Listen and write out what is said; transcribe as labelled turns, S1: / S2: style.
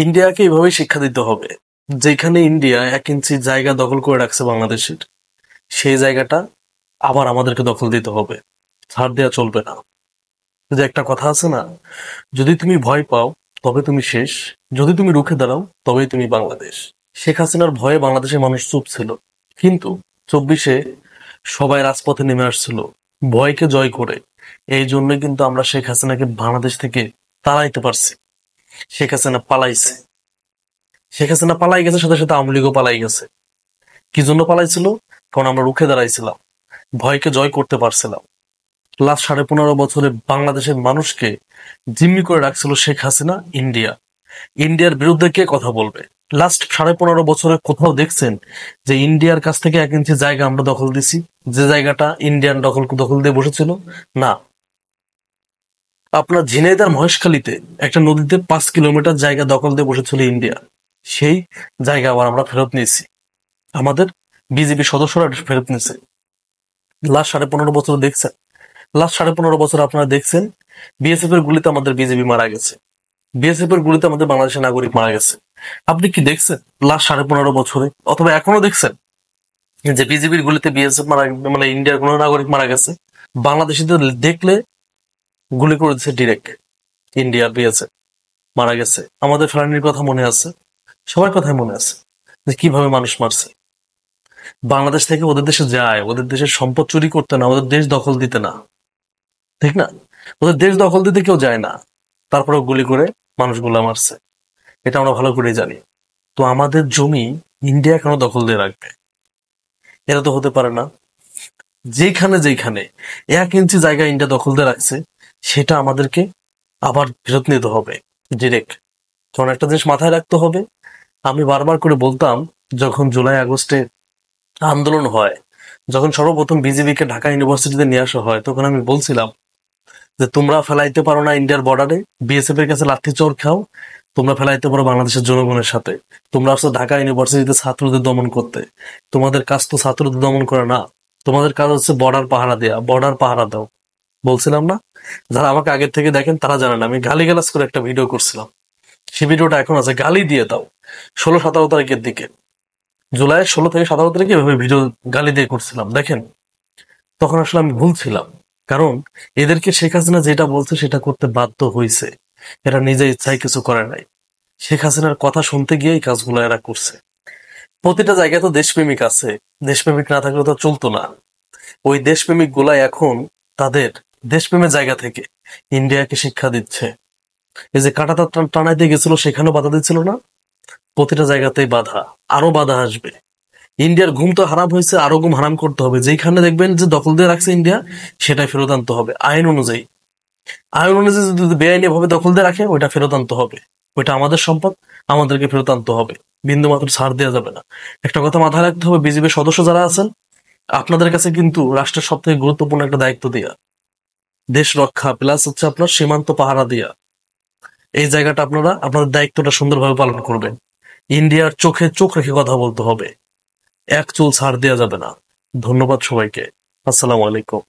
S1: ইন্ডিয়াকে এইভাবে শিক্ষা দিতে হবে, যেখানে ইন্ডিয়া 1 ইঞ্চি জায়গা দখল করে রাখছে বাংলাদেশের, সেই জায়গাটা আবার আমাদেরকে দখল দিতে হবে। ছাড় দেওয়া চলবে না। যে একটা কথা আছে না, যদি তুমি ভয় পাও তবে তুমি শেষ, যদি তুমি রুখে দাঁড়াও তবেই তুমি বাংলাদেশ। শেখ হাসিনার ভয়ে বাংলাদেশের মানুষ চুপ ছিল, কিন্তু 24-এ সবাই রাজপথে নেমে আসছিল ভয়কে জয় করে। এই জন্যই কিন্তু আমরা শেখ হাসিনাকে বাংলাদেশ থেকে তাড়াইতে পারছি। শেখ হাসিনা পালাইছে, শেখ হাসিনা পালাই গেছে, সাথে সাথে আওয়ামী লীগও পালাই গেছে। কি জন্য পালাইছিল? কারণ আমরা রুখে দাঁড়াইছিলাম, ভয়কে জয় করতে পারছিলাম। লাস্ট 15.5 বছরে বাংলাদেশের মানুষকে জিম্মি করে রাখছিল শেখ হাসিনা। ইন্ডিয়ার বিরুদ্ধে কে কথা বলবে? লাস্ট 15.5 বছরে কোথাও দেখছেন যে ইন্ডিয়ার কাছ থেকে 1 ইঞ্চি জায়গা আমরা দখল দিছি, যে জায়গাটা ইন্ডিয়ান দখল দিয়ে বসেছিল? না। আপনার ঝিনাইদহ মহেশখালীতে একটা নদীতে 5 কিলোমিটার জায়গা দখল দিয়ে বসেছিল ইন্ডিয়া, সেই জায়গা আবার আমরা ফেরত নিয়েছি, আমাদের বিজেপি সদস্যরা ফেরত নিয়েছে। লাস্ট 15.5 বছর দেখছেন, লাস্ট 15.5 বছর আপনারা দেখছেন বিএসএফ এর গুলিতে আমাদের বিজেপি মারা গেছে, বিএসএফ এর গুলিতে আমাদের বাংলাদেশের নাগরিক মারা গেছে। আপনি কি দেখছেন লাস্ট 15.5 বছরে, অথবা এখনো দেখছেন যে বিজেপির গুলিতে বিএসএফ মারা, মানে ইন্ডিয়ার কোনো নাগরিক মারা গেছে? বাংলাদেশিদের দেখলে গুলি করেছে ডিরেক্ট, ইন্ডিয়ার বিএসএফ মারা গেছে। আমাদের ফেলানির কথা মনে আছে, সবার কথাই মনে আছে যে কিভাবে মানুষ মারছে। বাংলাদেশ থেকে ওদের দেশে যায়, ওদের দেশের সম্পদ চুরি করতে না, ওদের দেশ দখল দিতে না, ঠিক না? ওদের দেশ দখল দিতে কেউ যায় না, তারপরে গুলি করে মানুষগুলা মারছে, এটা আমরা ভালো করে জানি। তো আমাদের জমি ইন্ডিয়া কেন দখল দিয়ে রাখবে? এটা তো হতে পারে না। যেখানে 1 ইঞ্চি জায়গা ইন্ডিয়া দখল দিয়ে রাখছে, সেটা আমাদেরকে আবার ফেরত নিতে হবে ডিরেক্ট। কারণ একটা জিনিস মাথায় রাখতে হবে, আমি বারবার করে বলতাম যখন জুলাই আগস্টে আন্দোলন হয়, যখন সর্বপ্রথম বিজিবিকে ঢাকা ইউনিভার্সিটিতে নিয়ে আসা হয়, তখন আমি বলছিলাম যে তোমরা ফেলাইতে পারো না ইন্ডিয়ার বর্ডারে, বিএসএফ এর কাছে লাঠি চোর খাও, তোমরা ফেলাইতে পারো বাংলাদেশের জনগণের সাথে। তোমরা আসছো ঢাকা ইউনিভার্সিটিতে ছাত্রদের দমন করতে, তোমাদের কাজ তো ছাত্রদের দমন করা না, তোমাদের কাজ হচ্ছে বর্ডার পাহারা দেয়া, বর্ডার পাহারা দাও। বলছিলাম না? যারা আমাকে আগের থেকে দেখেন তারা জানেন আমি গালিগালাজ করে একটা ভিডিও করছিলাম, সেই ভিডিওটা এখন আছে, গালি দিয়ে দাও। 16-17 তারিখের দিকে, জুলাই 16 থেকে 17 তারিখে এভাবে ভিডিও গালি দিয়ে করছিলাম, দেখেন। তখন আসলে আমি ভুল ছিলাম, কারণ এদেরকে শেখ হাসিনা যেটা বলছে সেটা করতে বাধ্য হয়েছে, এরা নিজে ইচ্ছায় কিছু করে নাই। শেখ হাসিনার কথা শুনতে গিয়ে এই কাজগুলো এরা করছে। প্রতিটা জায়গায় তো দেশপ্রেমিক আছে, দেশপ্রেমিক না থাকলে তো চলতো না। ওই দেশপ্রেমিক গুলা এখন তাদের দেশপ্রেমের জায়গা থেকে ইন্ডিয়াকে শিক্ষা দিচ্ছে। এই যে কাঁটাতার টানাইতে গেছিল, সেখানেও বাধা দিচ্ছিল না? প্রতিটা জায়গাতেই বাধা, আরো বাধা আসবে। ইন্ডিয়ার ঘুম তো হারাম হয়েছে, আরো ঘুম হারাম করতে হবে। যেখানে দেখবেন যে দখল দিয়ে রাখছে ইন্ডিয়া, সেটাই ফেরত আনতে হবে আইন অনুযায়ী। আইন অনুযায়ী যদি বেআইনি ভাবে দখল দিয়ে রাখে, ওইটা ফেরত আনতে হবে। ওইটা আমাদের সম্পদ, আমাদেরকে ফেরত আনতে হবে, বিন্দু মাত্র ছাড় দেওয়া যাবে না। একটা কথা মাথায় রাখতে হবে, বিজেপির সদস্য যারা আছেন, আপনাদের কাছে কিন্তু রাষ্ট্রের সব থেকে গুরুত্বপূর্ণ একটা দায়িত্ব দেয়া, দেশ রক্ষা প্লাস হচ্ছে আপনার সীমান্ত পাহারা দেয়া। এই জায়গাটা আপনারা আপনাদের দায়িত্বটা সুন্দরভাবে পালন করবেন। ইন্ডিয়ার চোখে চোখ রেখে কথা বলতে হবে, এক চুল ছাড় দেওয়া যাবে না। ধন্যবাদ সবাইকে। আসসালামু আলাইকুম।